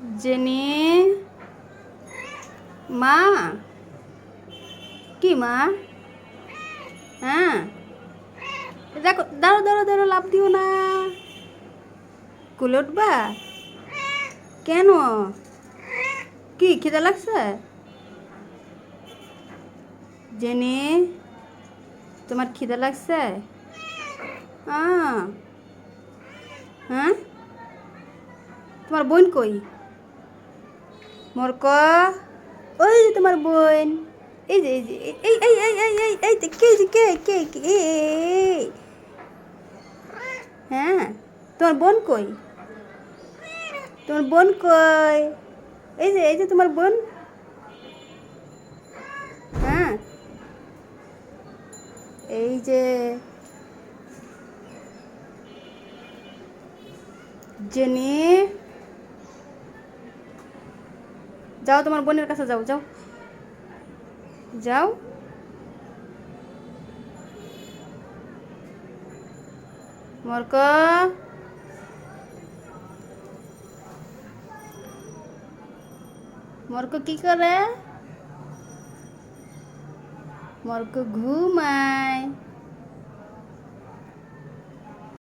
জেনে মা কি মা হ্যাঁ দেখো দাঁড়ো দাঁড়ো দাঁড়ো লাভ দিও না কুলে উঠবা কেন কি খিদে লাগছে জেনে তোমার খিদে লাগছে হ্যাঁ তোমার বোন কই মরক ওই যে তোমার বোন এই যে এই যে কে যে কে হ্যাঁ তোমার বোন কই এই যে তোমার বোন হ্যাঁ এই যে জেনে যাও তোমার বোনের কাছে যাও যাও যাও মরক মরক কি করে মরক ঘুমায়